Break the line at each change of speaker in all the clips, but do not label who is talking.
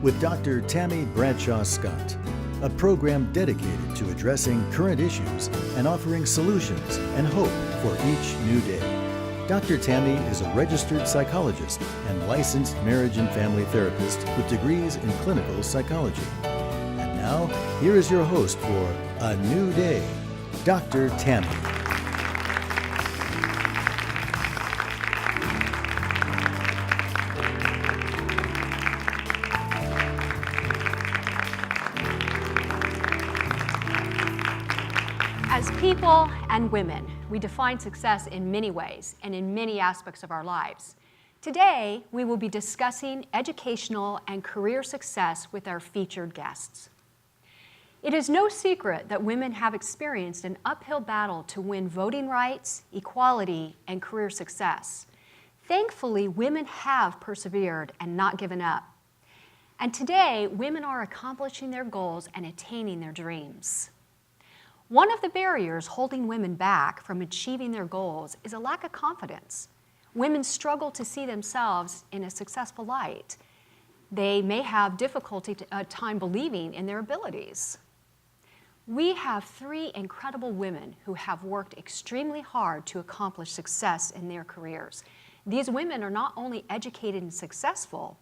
with Dr. Tammy Bradshaw Scott, a program dedicated to addressing current issues and offering solutions and hope for each new day. Dr. Tammy is a registered psychologist and licensed marriage and family therapist with degrees in clinical psychology. And now, here is your host for A New Day, Dr. Tammy.
As people and women, we define success in many ways and in many aspects of our lives. Today, we will be discussing educational and career success with our featured guests. It is no secret that women have experienced an uphill battle to win voting rights, equality, and career success. Thankfully, women have persevered and not given up. And today, women are accomplishing their goals and attaining their dreams. One of the barriers holding women back from achieving their goals is a lack of confidence. Women struggle to see themselves in a successful light. They may have difficulty time believing in their abilities. We have three incredible women who have worked extremely hard to accomplish success in their careers. These women are not only educated and successful,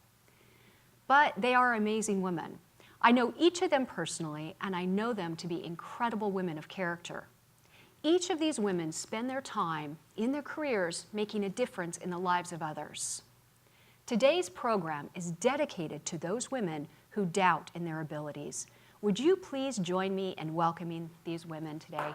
but they are amazing women. I know each of them personally, and I know them to be incredible women of character. Each of these women spend their time in their careers making a difference in the lives of others. Today's program is dedicated to those women who doubt in their abilities. Would you please join me in welcoming these women today?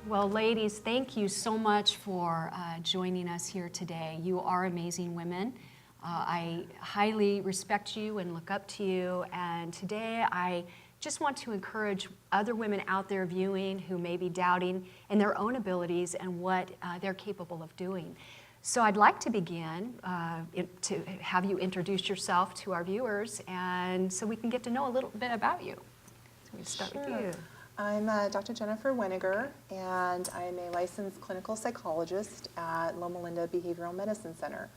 Well, ladies, thank you so much for joining us here today. You are amazing women. I highly respect you and look up to you. And today I just want to encourage other women out there viewing who may be doubting in their own abilities and what they're capable of doing. So I'd like to begin to have you introduce yourself to our viewers, and so we can get to know a little bit about you. So we start with you.
I'm Dr. Jennifer Weniger, and I'm a licensed clinical psychologist at Loma Linda Behavioral Medicine Center.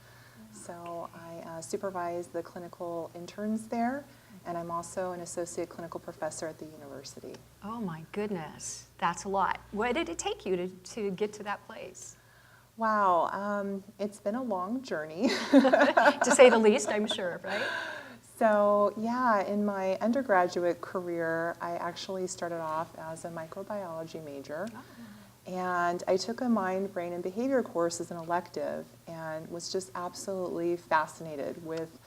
So I supervise the clinical interns there, and I'm also an associate clinical professor at the university.
Oh my goodness, that's a lot. What did it take you to get to that place?
Wow, it's been a long journey.
To say the least, I'm sure, right?
So yeah, in my undergraduate career, I actually started off as a microbiology major. And I took a mind, brain, and behavior course as an elective and was just absolutely fascinated with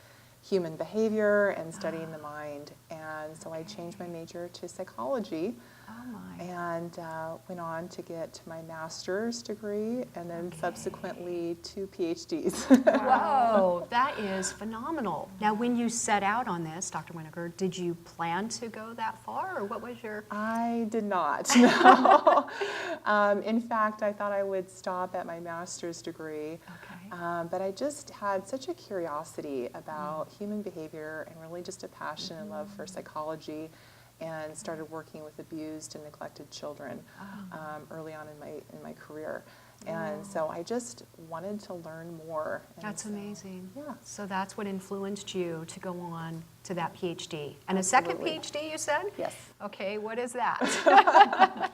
human behavior and studying the mind. And so I changed my major to psychology and went on to get my master's degree and then subsequently 2 PhDs.
Whoa, that is phenomenal. Now, when you set out on this, Dr. Weniger, did you plan to go that far, or what was your...
I did not, no. In fact, I thought I would stop at my master's degree. But I just had such a curiosity about human behavior and really just a passion and love for psychology, and started working with abused and neglected children early on in my career. And so I just wanted to learn more.
That's amazing.
Yeah.
So that's what influenced you to go on to that PhD. And
Absolutely.
A second PhD, you said?
Yes.
Okay, what is that?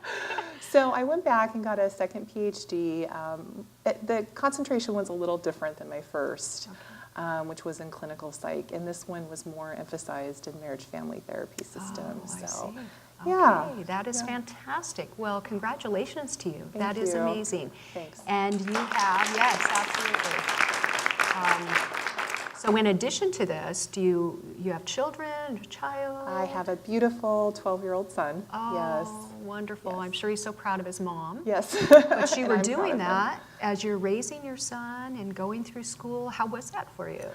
So I went back and got a second PhD. The concentration was a little different than my first, which was in clinical psych, and this one was more emphasized in marriage family therapy systems.
I see.
Yeah.
Okay, that is fantastic. Well, congratulations to you.
Thank
is
you.
amazing.
Thanks.
And you have, yes, absolutely. So in addition to this, do you have children, a child?
I have a beautiful 12-year-old son.
Oh,
Yes.
wonderful.
Yes.
I'm sure he's so proud of his mom.
Yes.
But you
And
were
I'm proud
doing
of him.
that as you're raising your son and going through school. How was that for you?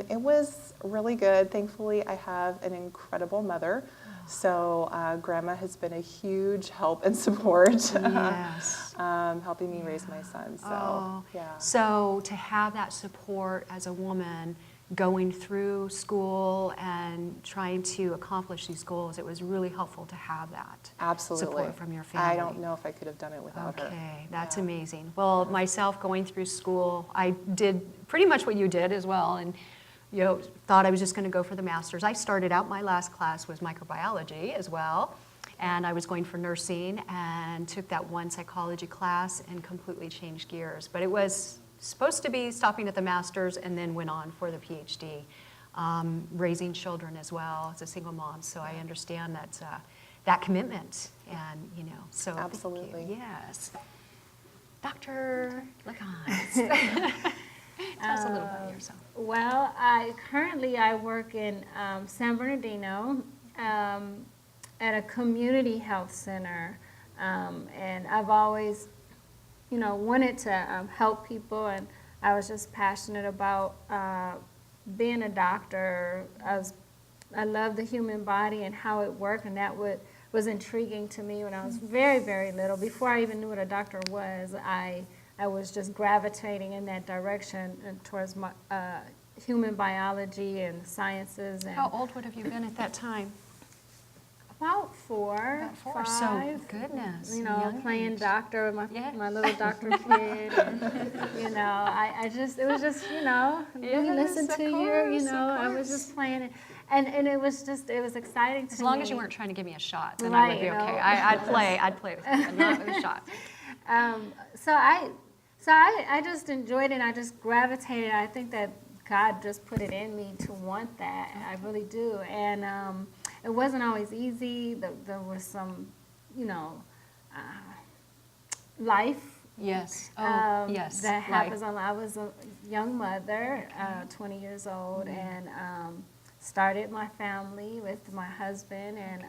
It was really good. Thankfully, I have an incredible mother. So Grandma has been a huge help and support,
Yes.
helping me raise my son. So, yeah.
So to have that support as a woman going through school and trying to accomplish these goals, it was really helpful to have that
Absolutely.
support from your family.
I don't know if I could have done it without her.
Okay, that's
Yeah.
amazing. Well, myself going through school, I did pretty much what you did as well, and thought I was just going to go for the master's. I started out, my last class was microbiology as well, and I was going for nursing and took that one psychology class and completely changed gears. But it was supposed to be stopping at the master's and then went on for the PhD. Raising children as well as a single mom, so I understand that commitment, and so thank you.
Absolutely.
Yes. Dr. LaCoste. Tell us a little about yourself.
Well, currently I work in San Bernardino at a community health center, and I've always, wanted to help people, and I was just passionate about being a doctor. I love the human body and how it worked, and that was intriguing to me when I was very, very little. Before I even knew what a doctor was, I was just gravitating in that direction and towards my, human biology and sciences. And
How old would have you been at that time?
about four,
About four,
five.
so goodness, young
playing
age.
doctor with
Yeah.
my little doctor kid. And, it was just, we
Yes,
listen
of
to you,
course, of
I was
course.
just playing it. And it was exciting to me.
As long as you weren't trying to give me a shot, then I would be
Right,
okay.
no.
I'd play with you, but not with a shot.
So I just enjoyed it, and I just gravitated. I think that God just put it in me to want that. I really do. And it wasn't always easy. There was some, life
Yes. Oh, yes.
that
life.
happens. I was a young mother, 20 years old, and started my family with my husband, and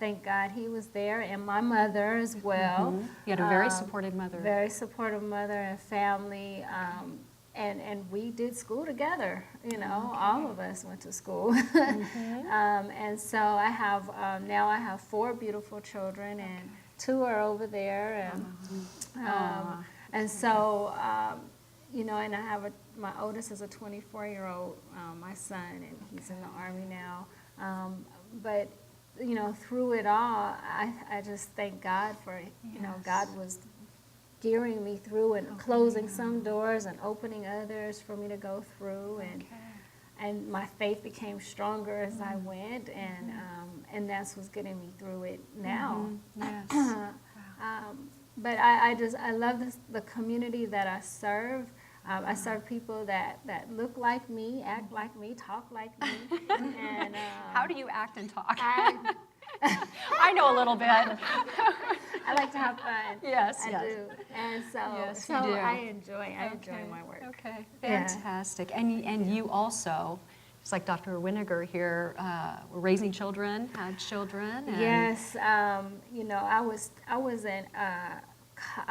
thank God he was there, and my mother as well.
You had a very supportive mother.
Very supportive mother and family, and we did school together. All of us went to school, and so I have now I have 4 beautiful children, and 2 are over there, and so and I have my oldest is a 24-year-old, my son, and he's in the Army now. But through it all, I just thank God for God was gearing me through and closing some doors and opening others for me to go through, and my faith became stronger as I went, and that's what's getting me through it now.
Yes.
But I love the community that I serve. I serve people that look like me, act like me, talk like me. And
How do you act and talk? I know a little bit.
I like to have fun.
Yes,
I
yes.
do. And so,
Yes, you do.
I enjoy my work.
Okay,
Yeah.
fantastic. And you also, just like Dr. Winiger here, were raising children, had children. And
Yes, I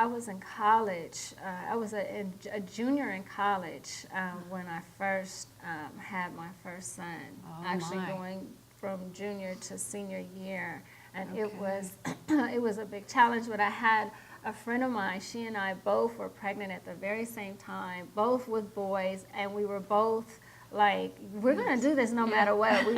was in college. I was a junior in college when I first had my first son.
Oh,
Actually,
my.
going from junior to senior year, and it was a big challenge. But I had a friend of mine. She and I both were pregnant at the very same time, both with boys, and we were both like, we're gonna do this no matter what. We,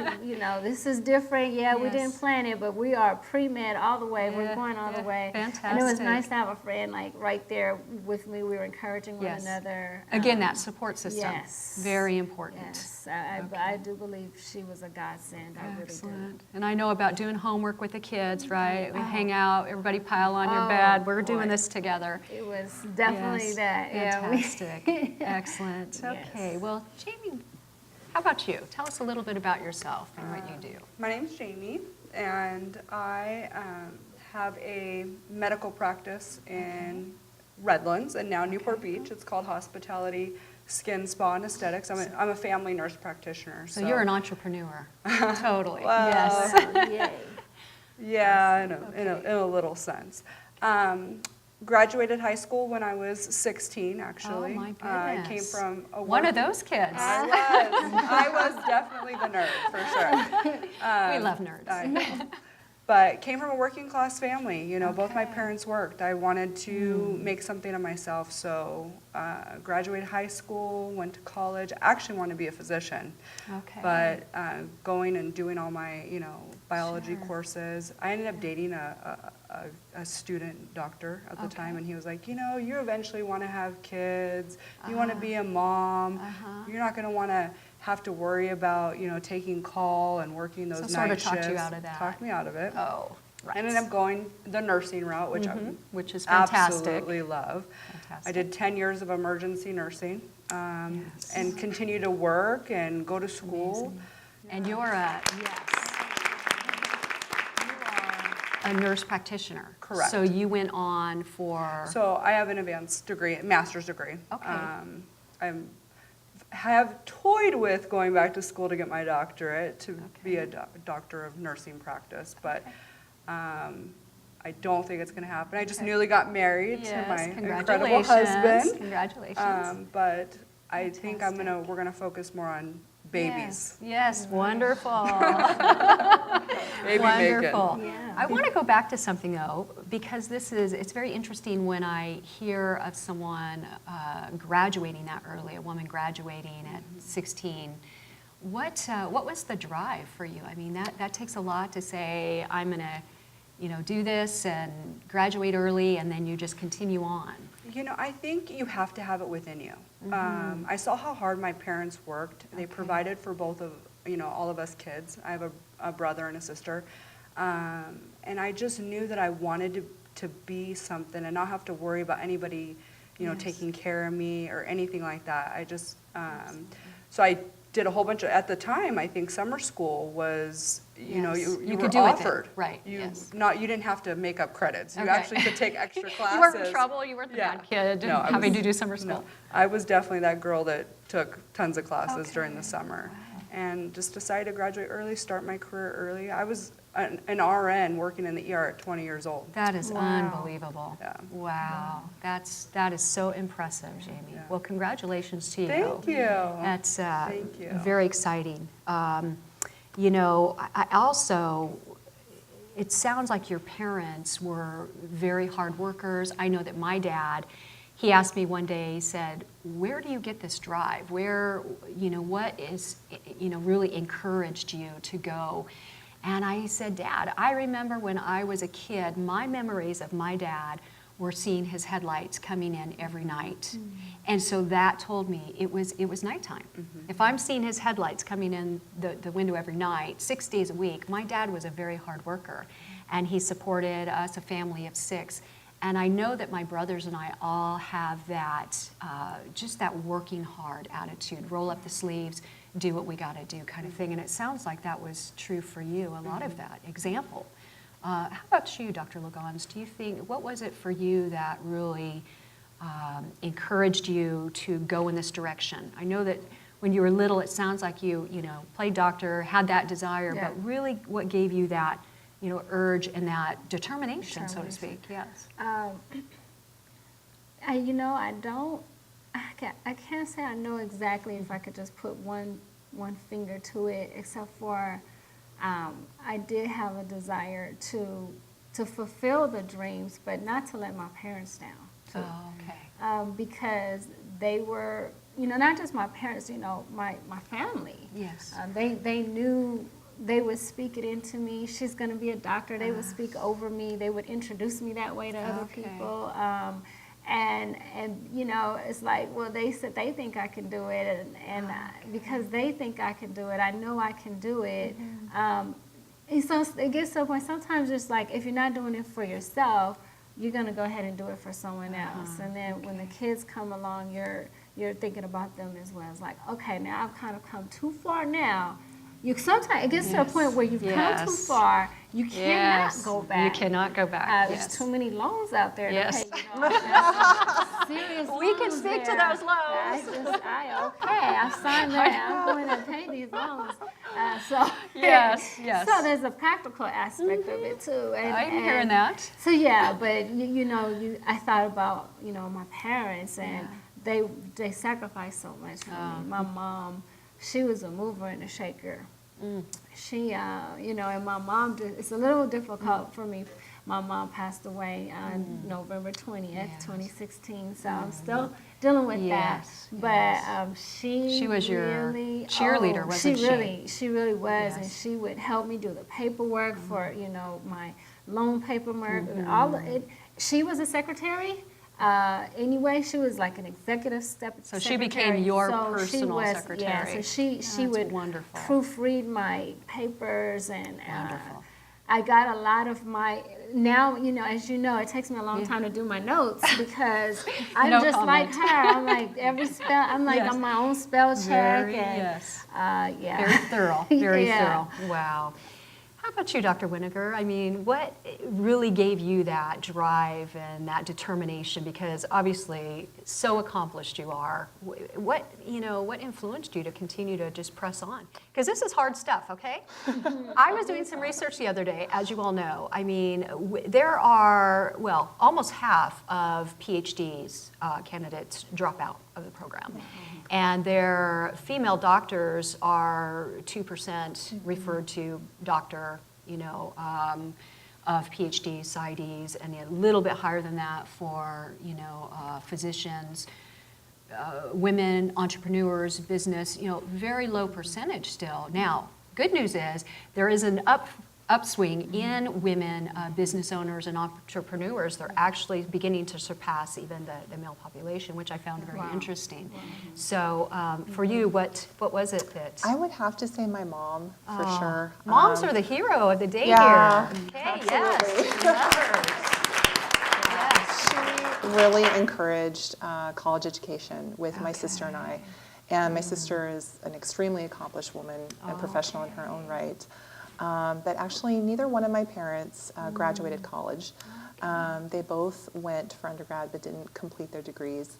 this is different. Yeah, we didn't
Yes.
plan it, but we are pre-med all the way. We're
Yeah,
going all the
yeah.
way.
Fantastic.
And it was nice to have a friend like right there with me. We were encouraging one
Yes.
another.
Again, that support system.
Yes.
Very important.
Yes, I do believe she was a godsend. I really
Excellent. And I know about doing homework with the kids, right? We hang out, everybody pile on your bed. We're doing
boy.
this together.
do. It was definitely
Yes.
that. Yeah, we-
Fantastic. Excellent. Okay.
Yes.
Well, Jamie, how about you? Tell us a little bit about yourself and what you do.
My name's Jamie, and I have a medical practice in Redlands and now Newport Beach. It's called Hospitality Skin Spa and Aesthetics. I'm a family nurse practitioner.
So you're an entrepreneur. Totally.
Well,
Yes.
Yay.
Yeah, in a little sense. Graduated high school when I was 16, actually.
Oh, my
I came
goodness.
from a
One of
working-
those kids.
I was definitely the nerd, for sure.
We love nerds.
I know. but came from a working class family. You know, both my
Okay.
parents worked. I wanted to make something of myself, so graduated high school, went to college. I actually wanted to be a physician,
Okay.
but going and doing all my, biology
Sure.
courses. I ended up dating a student doctor at the time,
Okay.
and he was like, you eventually want to have kids. You want to be a mom. You're not going to want to have to worry about, taking call and working those
So
night
sort of
shifts.
talked you out of that.
Talked me out of it.
Oh, right.
I ended up going the nursing route, which I
Which is fantastic.
absolutely love.
Fantastic.
I did 10 years of emergency nursing
Yes.
and continue to work and go to school.
And you're a, a nurse practitioner.
Correct.
So you went on for.
So I have an advanced degree, master's degree.
Okay.
I have toyed with going back to school to get my doctorate to be a doctor of nursing practice, but I don't think it's going to happen. I just newly got married to my incredible husband.
Congratulations.
But I think we're gonna focus more on babies.
Yes, wonderful.
Baby
Wonderful.
making.
Yeah.
I want to go back to something though, because it's very interesting when I hear of someone graduating that early, a woman graduating at 16. What was the drive for you? I mean, that takes a lot to say, I'm going to, do this and graduate early, and then you just continue on.
I think you have to have it within you. I saw how hard my parents worked. They provided for both of, all of us kids. I have a brother and a sister. And I just knew that I wanted to be something and not have to worry about anybody, taking care of me or anything like that. I just, so I did a whole bunch of, at the time, I think summer school was, you
You
were
could do it then.
offered.
Right,
You
yes.
you didn't have to make up credits. You
Okay.
actually could take extra classes.
You weren't in trouble, you weren't the
Yeah.
bad kid
No, I
having
was-
to do summer school.
No, I was definitely that girl that took tons of classes during the
Okay.
summer. And just decided to graduate early, start my career early. I was an RN working in the ER at 20 years old.
That is
Wow.
unbelievable.
Yeah.
Wow. That is so impressive, Jamie.
Yeah.
Well, congratulations to you.
Thank you.
That's
Thank you.
very exciting. I also, it sounds like your parents were very hard workers. I know that my dad, he asked me one day, he said, where do you get this drive? Where, what is, really encouraged you to go? And I said, Dad, I remember when I was a kid, my memories of my dad were seeing his headlights coming in every night. And so that told me it was nighttime. If I'm seeing his headlights coming in the window every night, 6 days a week, my dad was a very hard worker. And he supported us, a family of 6. And I know that my brothers and I all have that, just that working hard attitude, roll up the sleeves, do what we got to do kind of thing. And it sounds like that was true for you, a lot of that example. How about you, Dr. Lagans? Do you think, what was it for you that really encouraged you to go in this direction? I know that when you were little, it sounds like you played doctor, had that desire,
Yeah.
but really what gave you that, urge and that determination, so to speak? Yes.
I can't say I know exactly if I could just put one finger to it, except for I did have a desire to fulfill the dreams, but not to let my parents down.
Oh, okay.
Because they were, not just my parents, my family.
Yes.
They knew they would speak it into me. She's going to be a doctor. They would speak over me. They would introduce me that way to other
Okay.
people. And it's like, well, they said they think I can do it, and because they think I can do it, I know I can do it. And so it gets to a point, sometimes it's like, if you're not doing it for yourself, you're going to go ahead and do it for someone else. And then when the kids come along, you're thinking about them as well. It's like, okay, now I've kind of come too far now. Sometimes it gets to a point where you've come too far, you cannot go back.
You cannot go back.
There's too many loans out there
Yes.
to pay. Serious
We can
loans
speak to
there.
those loans.
I signed that. I'm going to pay these loans.
Yes.
So there's a practical aspect of it too.
I'm hearing that.
So yeah, but I thought about my parents, and they sacrificed so much for me. My mom, she was a mover and a shaker. she, you know, and my mom, it's a little difficult for me. My mom passed away on November 20th, 2016, so I'm still dealing with that. But she
was your
really,
cheerleader, wasn't she?
She really was, and she would help me do the paperwork for, you know, my loan paperwork and all of it. She was a secretary. Anyway, she was like an executive secretary.
So she became your personal secretary.
Yeah, so she would
wonderful.
proofread my papers, and
Wonderful.
I got a lot of my, now, you know, as you know, it takes me a long time to do my notes because I'm
No
just
comment.
like her. I'm like every spell, I'm like on my own spell check. Yeah.
Very thorough, very
Yeah.
thorough. Wow. How about you, Dr. Winiger? I mean, what really gave you that drive and that determination? Because obviously, so accomplished you are. What, you know, what influenced you to continue to just press on? Because this is hard stuff, okay? I was doing some research the other day, as you all know. I mean, there are, well, almost half of PhDs candidates drop out of the program. And their female doctors are 2% referred to doctor, you know, of PhDs, PsyDs, and a little bit higher than that for, you know, physicians, women, entrepreneurs, business, you know, very low percentage still. Now, good news is there is an upswing in women business owners and entrepreneurs. They're actually beginning to surpass even the male population, which I found very interesting. So for you, what was it that?
I would have to say my mom, for sure.
Moms are the hero of the day
yeah,
here. Okay,
absolutely.
Yes.
She really encouraged college education with my sister and I. And my sister is an extremely accomplished woman and professional in her own right. But actually, neither one of my parents graduated college. They both went for undergrad but didn't complete their degrees.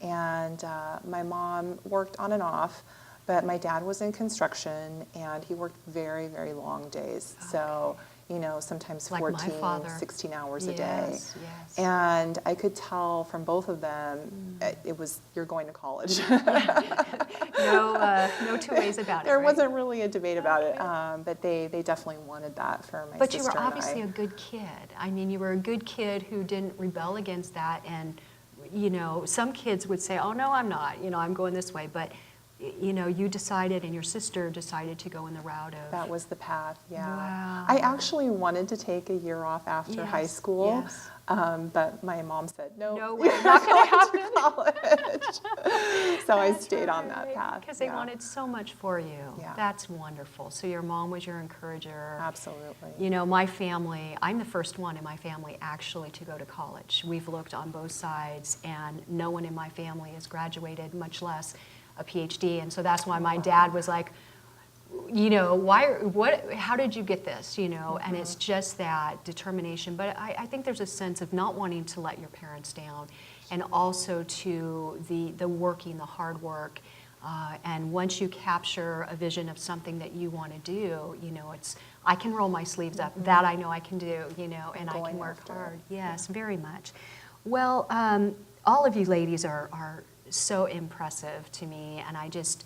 And my mom worked on and off, but my dad was in construction, and he worked very, very long days. So, you know, sometimes
Like
14,
my father.
16 hours a day.
Yes, yes.
And I could tell from both of them, it was, you're going to college.
No two ways about it.
There
right?
wasn't really a debate about it, but they definitely wanted that for my
But
sister
you were
and
obviously
I.
a good kid. I mean, you were a good kid who didn't rebel against that. And, you know, some kids would say, oh, no, I'm not. You know, I'm going this way. But, you know, you decided and your sister decided to go in the route of...
That was the path, yeah.
Wow.
I actually wanted to take a year off after high school,
yes.
But my mom said, no,
No way, not going to happen.
college. So I stayed on that path.
Because they wanted so much for you.
Yeah.
That's wonderful. So your mom was your encourager.
Absolutely.
You know, my family, I'm the first one in my family actually to go to college. We've looked on both sides, and no one in my family has graduated, much less a PhD. And so that's why my dad was like, you know, how did you get this, you know? And it's just that determination. But I think there's a sense of not wanting to let your parents down, and also to the working, the hard work. And once you capture a vision of something that you want to do, you know, I can roll my sleeves up. That I know I can do, you know, and I can work hard. Yes, very much. Well, all of you ladies are so impressive to me, and I just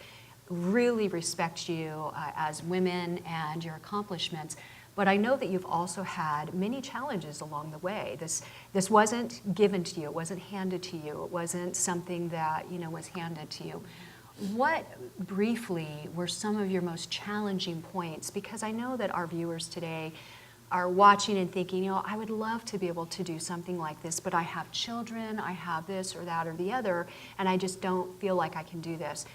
really respect you as women and your accomplishments. But I know that you've also had many challenges along the way. This wasn't given to you. It wasn't handed to you. It wasn't something that, you know, was handed to you. What, briefly, were some of your most challenging points? Because I know that our viewers today are watching and thinking, you know, I would love to be able to do something like this, but I have children, I have this or that or the other, and I just don't feel like I can do this.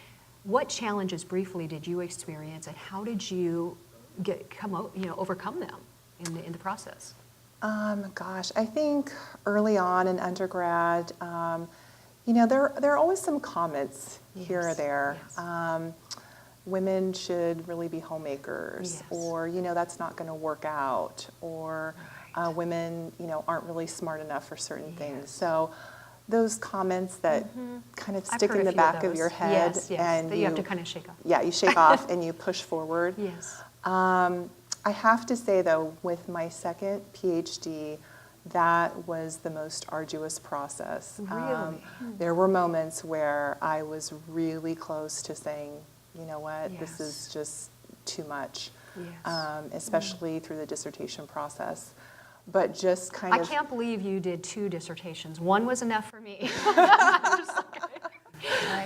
What challenges, briefly, did you experience, and how did you overcome them in the process?
Gosh, I think early on in undergrad, you know, there are always some comments here or there.
Yes.
Women should really be homemakers,
Yes.
or, you know, that's not going to work out, or women, you know, aren't really smart enough for certain things. So those comments that kind of stick in the back of your head,
yes,
and
that you have to kind of shake off.
Yeah, you shake off and you push forward.
Yes.
I have to say, though, with my second PhD, that was the most arduous process.
Really?
There were moments where I was really close to saying, you know what, this
Yes.
is just too much,
Yes.
especially through the dissertation process. But just kind
I
of...
can't believe you did 2 dissertations. One was enough for me.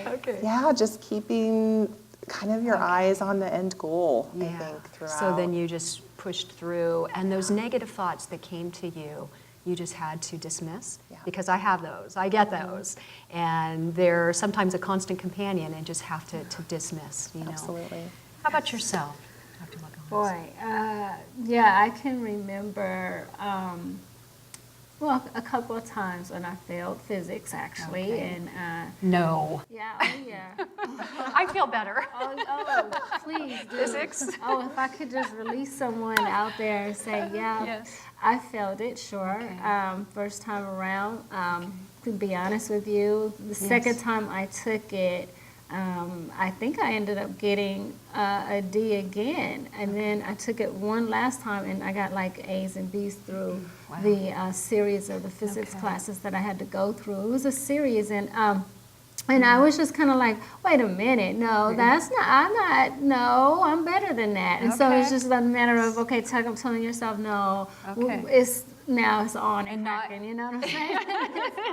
Okay.
Yeah, just keeping kind of your eyes on the end goal, I think, throughout.
So then you just pushed through, and those negative thoughts that came to you, you just had to dismiss?
Yeah.
Because I have those, I get those, and they're sometimes a constant companion and just have to dismiss, you know?
Absolutely.
How about yourself, Dr. McGowan?
Boy, yeah, I can remember, well, a couple of times when I failed physics, actually,
Okay.
and
No.
yeah, oh yeah.
I feel better.
Oh, please do.
Physics.
Oh, if I could just release someone out there and say, yeah,
Yes.
I failed it, sure.
Okay.
First time around, to be honest with you, the second time I took it, I think I ended up getting a D again. And then I took it one last time and I got like A's and B's through the series of the physics classes that I had to go through. It was a series, and I was just kind of like, wait a minute, no, that's not, I'm better than that. And so it's just a matter of, okay, telling yourself, no, it's on and cracking, you know what I'm saying?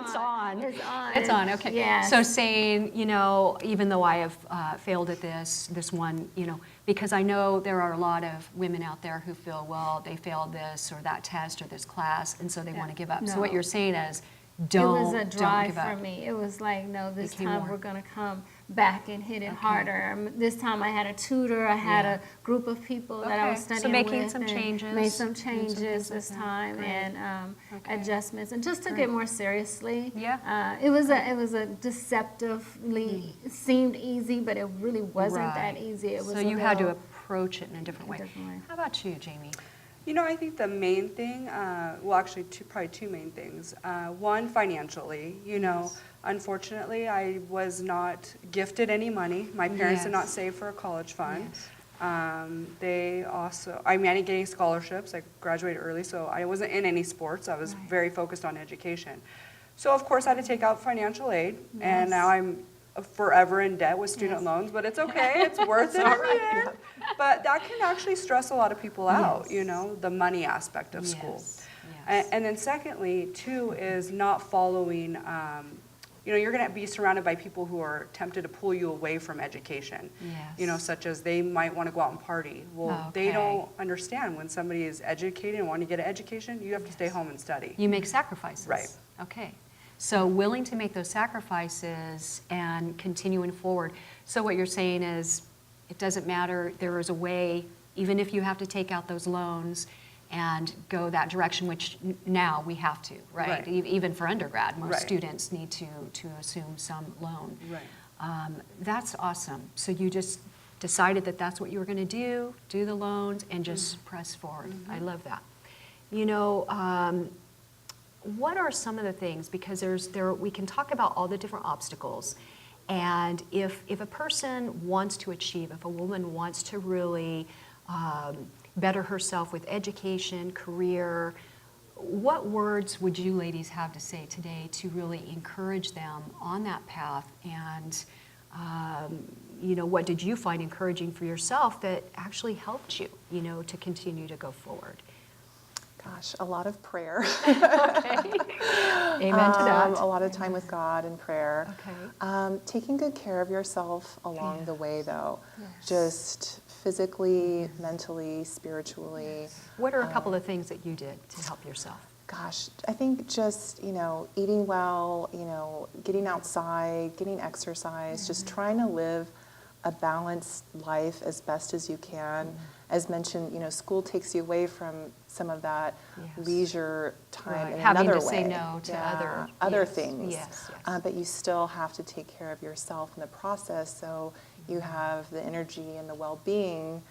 It's on.
It's on.
It's on, okay.
Yes.
So saying, you know, even though I have failed at this one, you know, because I know there are a lot of women out there who feel, well, they failed this or that test or this class, and so they want to give up. So what you're saying is,
It
don't
was a drive
give up.
for me. It was like, no, this
Became
time
more.
we're going to come back and hit it harder. This time I had a tutor. I had a group of people that I was
Okay. So
studying with.
making some
and
changes.
Made some
Doing some
changes
things
this
like that.
time
Great.
and
Okay.
adjustments, and just took it more seriously.
Yeah.
It was a deceptively, it seemed easy, but it really wasn't that easy. It was
so
a
you had to
little-
approach it in a different way.
different way.
How about you, Jamie?
You know, I think the main thing, well, actually, probably two main things. One, financially. You know, unfortunately, I was not gifted any money. My parents did not
Yes.
save for a college fund.
Yes.
They also, I didn't get any scholarships. I graduated early, so I wasn't in any sports. I was very focused on education. So, of course, I had to take out financial aid, and now I'm forever in debt with student loans, but it's okay. It's worth it in the end. But that can actually stress a lot of people out, you know, the money aspect of school.
Yes.
And then secondly, too, is not following, you know, you're going to be surrounded by people who are tempted to pull you away from education. You know, such as they might want to go out and party. Well, they don't understand when somebody is educated and want to get an education, you have to stay home and study.
You make sacrifices.
Right.
Okay. So willing to make those sacrifices and continuing forward. So what you're saying is, it doesn't matter, there is a way, even if you have to take out those loans and go that direction, which now we have to, right?
Right.
Even for undergrad, most
Right.
students need to assume some loan.
Right.
That's awesome. So you just decided that that's what you were going to do the loans, and just press forward. I love that. You know, what are some of the things, because we can talk about all the different obstacles, and if a person wants to achieve, if a woman wants to really better herself with education, career, what words would you ladies have to say today to really encourage them on that path? And you know, what did you find encouraging for yourself that actually helped you, you know, to continue to go forward?
Gosh, a lot of prayer.
Okay. Amen to that.
A lot of time with God and prayer.
Okay.
Taking good care of yourself along the way, though. Just physically, mentally, spiritually.
What are a couple of things that you did to help yourself?
Gosh, I think just, you know, eating well, you know, getting outside, getting exercise, just trying to live a balanced life as best as you can. As mentioned, you know, school takes you away from some of that leisure time in
Having
another
to
way.
say no to other
things.
Yes.
But you still have to take care of yourself in the process, so you have the energy and the well-being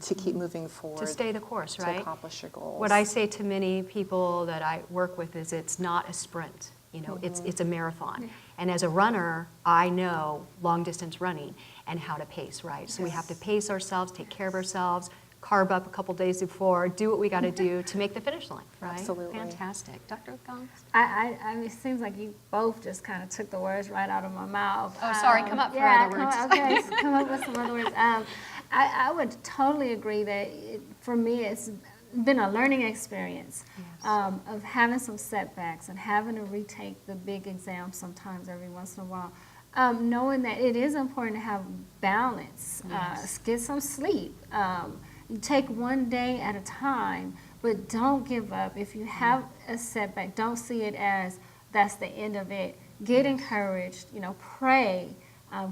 to keep moving forward.
To stay the course, right?
To accomplish your goals.
What I say to many people that I work with is, it's not a sprint. You know, it's a marathon. And as a runner, I know long distance running and how to pace, right? So we have to pace ourselves, take care of ourselves, carb up a couple days before, do what we got to do to make the finish line, right?
Absolutely.
Fantastic. Dr. Gong?
I mean, it seems like you both just kind of took the words right out of my mouth.
Oh, sorry, come up for
yeah,
other words.
Okay, come up with some other words. I would totally agree that for me it's been a learning experience of having some setbacks and having to retake the big exams sometimes every once in a while. Knowing that it is important to have balance, get some sleep, take one day at a time, but don't give up. If you have a setback, don't see it as that's the end of it. Get encouraged, pray,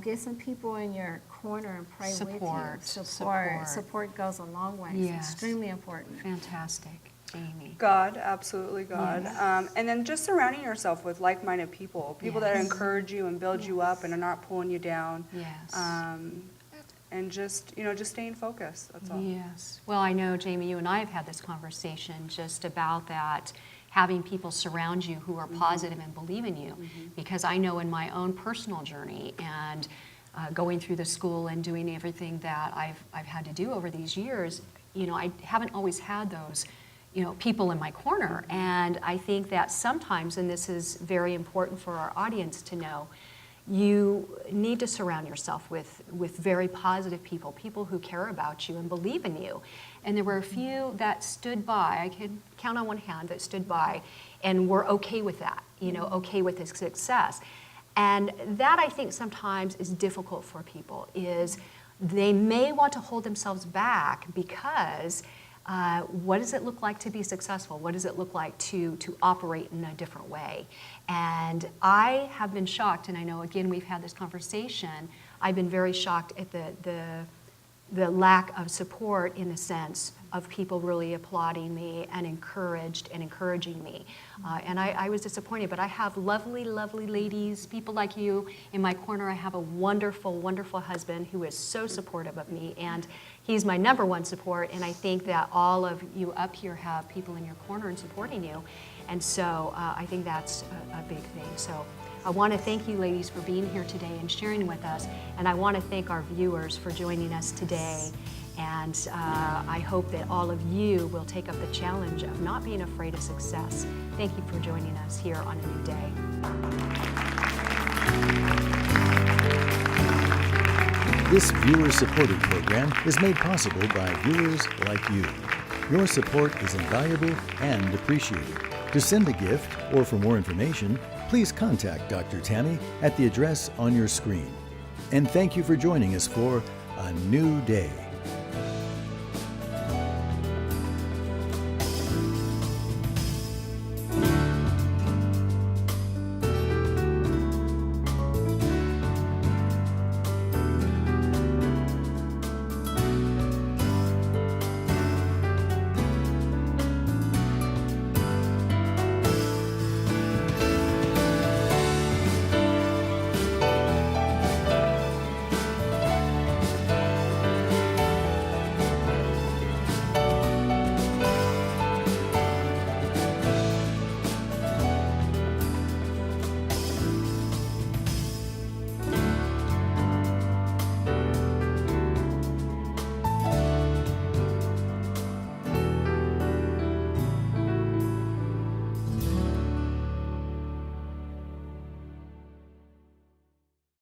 get some people in your corner and pray with you. Support goes a long way. It's extremely important.
Fantastic. Jamie.
God, absolutely God.
Yes.
And then just surrounding yourself with like-minded people that
Yes.
encourage you and build you up and are not pulling you down.
Yes.
And just staying focused, that's all.
Yes. Well, I know, Jamie, you and I have had this conversation just about that, having people surround you who are positive and believe in you. Because I know in my own personal journey and going through the school and doing everything that I've had to do over these years, I haven't always had those people in my corner. And I think that sometimes, and this is very important for our audience to know, you need to surround yourself with very positive people who care about you and believe in you. And there were a few that stood by, I can count on one hand, that stood by and were okay with that, okay with his success. And that, I think, sometimes is difficult for people, is they may want to hold themselves back because what does it look like to be successful? What does it look like to operate in a different way? And I have been shocked, and I know, again, we've had this conversation, I've been very shocked at the lack of support, in a sense, of people really applauding me and encouraging me. And I was disappointed, but I have lovely, lovely ladies, people like you in my corner. I have a wonderful, wonderful husband who is so supportive of me, and he's my number one support. And I think that all of you up here have people in your corner and supporting you. And so I think that's a big thing. So I want to thank you, ladies, for being here today and sharing with us. And I want to thank our viewers for joining us today. And I hope that all of you will take up the challenge of not being afraid of success. Thank you for joining us here on A New Day.
This viewer-supported program is made possible by viewers like you. Your support is invaluable and appreciated. To send a gift or for more information, please contact Dr. Tammy at the address on your screen. And thank you for joining us for A New Day.